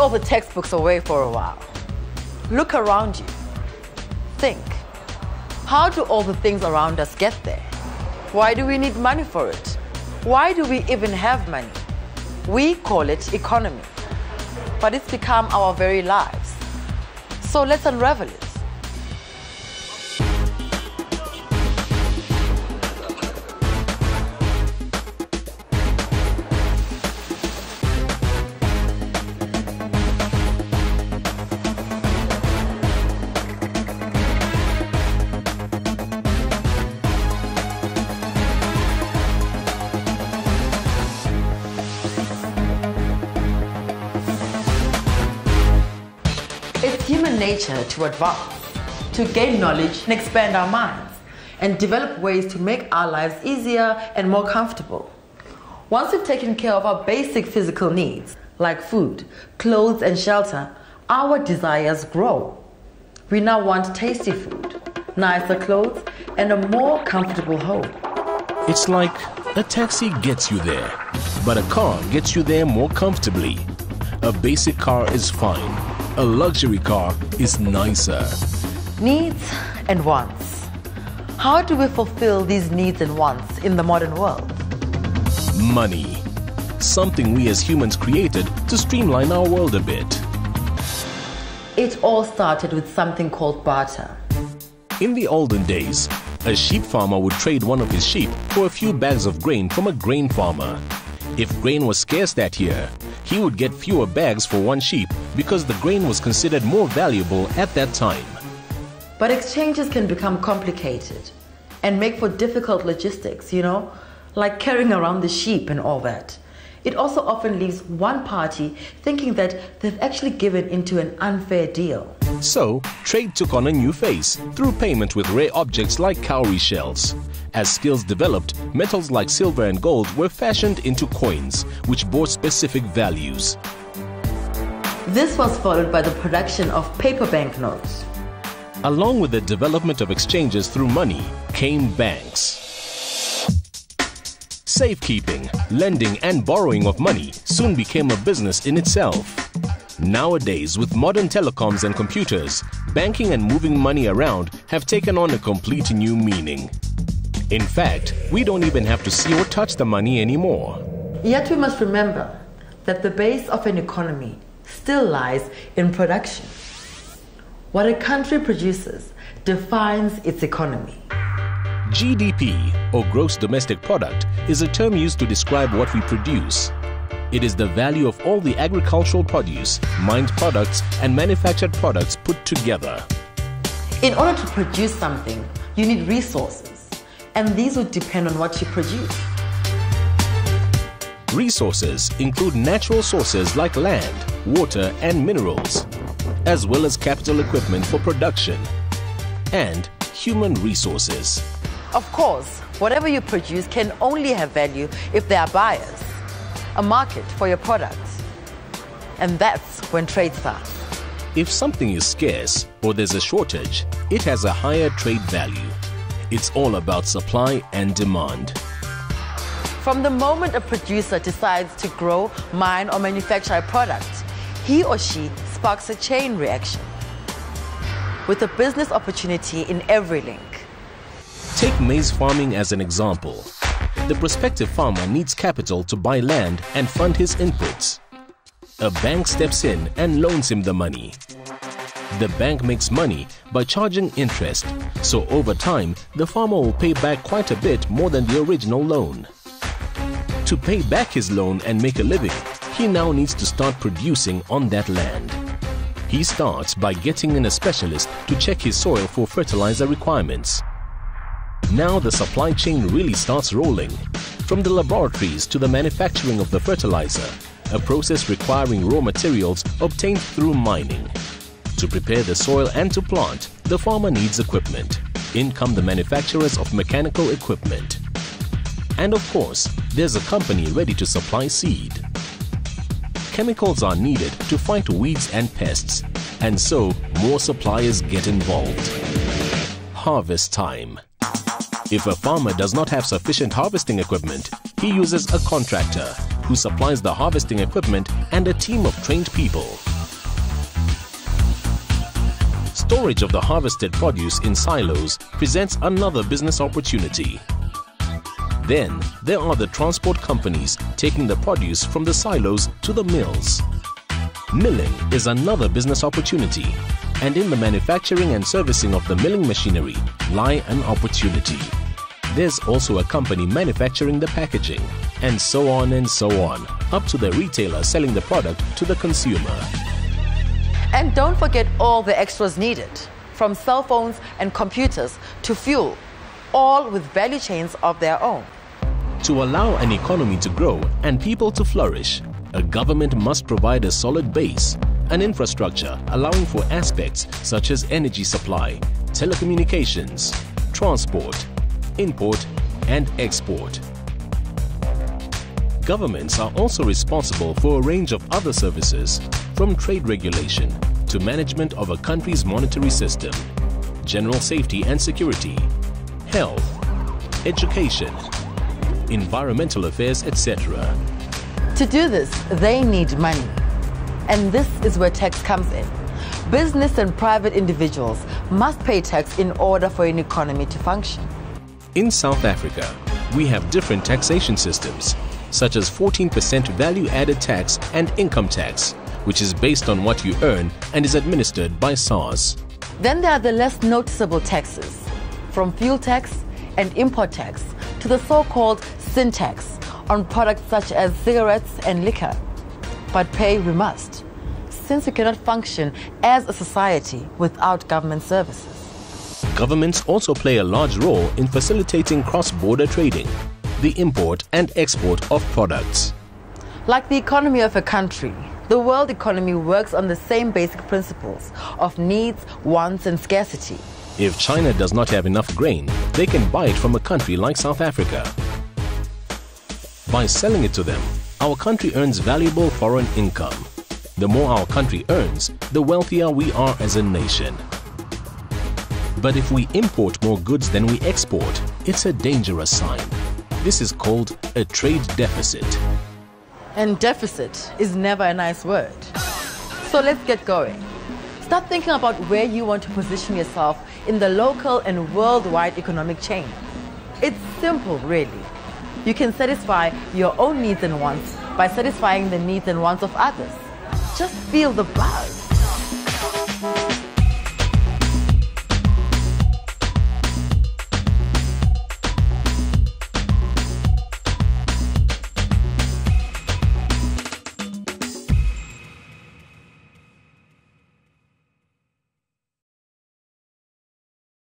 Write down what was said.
all the textbooks away for a while. Look around you. Think. How do all the things around us get there? Why do we need money for it? Why do we even have money? We call it economy, but it's become our very lives. So let's unravel it. It's human nature to advance, to gain knowledge and expand our minds, and develop ways to make our lives easier and more comfortable. Once we've taken care of our basic physical needs, like food, clothes, and shelter, our desires grow. We now want tasty food, nicer clothes, and a more comfortable home. It's like a taxi gets you there, but a car gets you there more comfortably. A basic car is fine. A luxury car is nicer. Needs and wants. How do we fulfill these needs and wants in the modern world? Money. Something we as humans created to streamline our world a bit. It all started with something called barter. In the olden days, a sheep farmer would trade one of his sheep for a few bags of grain from a grain farmer. If grain was scarce that year, he would get fewer bags for one sheep because the grain was considered more valuable at that time. But exchanges can become complicated and make for difficult logistics, like carrying around the sheep and all that. It also often leaves one party thinking that they've actually given into an unfair deal. So, trade took on a new face through payment with rare objects like cowrie shells. As skills developed, metals like silver and gold were fashioned into coins, which bore specific values. This was followed by the production of paper banknotes. Along with the development of exchanges through money came banks. Safekeeping, lending and borrowing of money soon became a business in itself. Nowadays, with modern telecoms and computers, banking and moving money around have taken on a complete new meaning. In fact, we don't even have to see or touch the money anymore. Yet we must remember that the base of an economy still lies in production. What a country produces defines its economy. GDP, or Gross Domestic Product, is a term used to describe what we produce. It is the value of all the agricultural produce, mined products, and manufactured products put together. In order to produce something, you need resources, and these would depend on what you produce. Resources include natural sources like land, water, and minerals, as well as capital equipment for production, and human resources. Of course, whatever you produce can only have value if there are buyers, a market for your products. And that's when trade starts. If something is scarce or there's a shortage, it has a higher trade value. It's all about supply and demand. From the moment a producer decides to grow, mine, or manufacture a product, he or she sparks a chain reaction with a business opportunity in every link. Take maize farming as an example. The prospective farmer needs capital to buy land and fund his inputs. A bank steps in and loans him the money. The bank makes money by charging interest, so over time, the farmer will pay back quite a bit more than the original loan. To pay back his loan and make a living, he now needs to start producing on that land. He starts by getting in a specialist to check his soil for fertilizer requirements. Now the supply chain really starts rolling, from the laboratories to the manufacturing of the fertilizer, a process requiring raw materials obtained through mining. To prepare the soil and to plant, the farmer needs equipment. In come the manufacturers of mechanical equipment. And of course, there's a company ready to supply seed. Chemicals are needed to fight weeds and pests, and so more suppliers get involved. Harvest time. If a farmer does not have sufficient harvesting equipment, he uses a contractor who supplies the harvesting equipment and a team of trained people. Storage of the harvested produce in silos presents another business opportunity. Then, there are the transport companies taking the produce from the silos to the mills. Milling is another business opportunity, and in the manufacturing and servicing of the milling machinery lie an opportunity. There's also a company manufacturing the packaging, and so on, up to the retailer selling the product to the consumer. And don't forget all the extras needed, from cell phones and computers to fuel, all with value chains of their own. To allow an economy to grow and people to flourish, a government must provide a solid base, an infrastructure allowing for aspects such as energy supply, telecommunications, transport, import and export. Governments are also responsible for a range of other services, from trade regulation to management of a country's monetary system, general safety and security, health, education, environmental affairs, etc. To do this, they need money. And this is where tax comes in. Business and private individuals must pay tax in order for an economy to function. In South Africa, we have different taxation systems, such as 14% value-added tax and income tax, which is based on what you earn and is administered by SARS. Then there are the less noticeable taxes, from fuel tax and import tax to the so-called sin tax on products such as cigarettes and liquor. But pay we must, since we cannot function as a society without government services. Governments also play a large role in facilitating cross-border trading, the import and export of products. Like the economy of a country, the world economy works on the same basic principles of needs, wants and scarcity. If China does not have enough grain, they can buy it from a country like South Africa. By selling it to them, our country earns valuable foreign income. The more our country earns, the wealthier we are as a nation. But if we import more goods than we export, it's a dangerous sign. This is called a trade deficit. And deficit is never a nice word. So let's get going. Start thinking about where you want to position yourself in the local and worldwide economic chain. It's simple, really. You can satisfy your own needs and wants by satisfying the needs and wants of others. Just feel the buzz.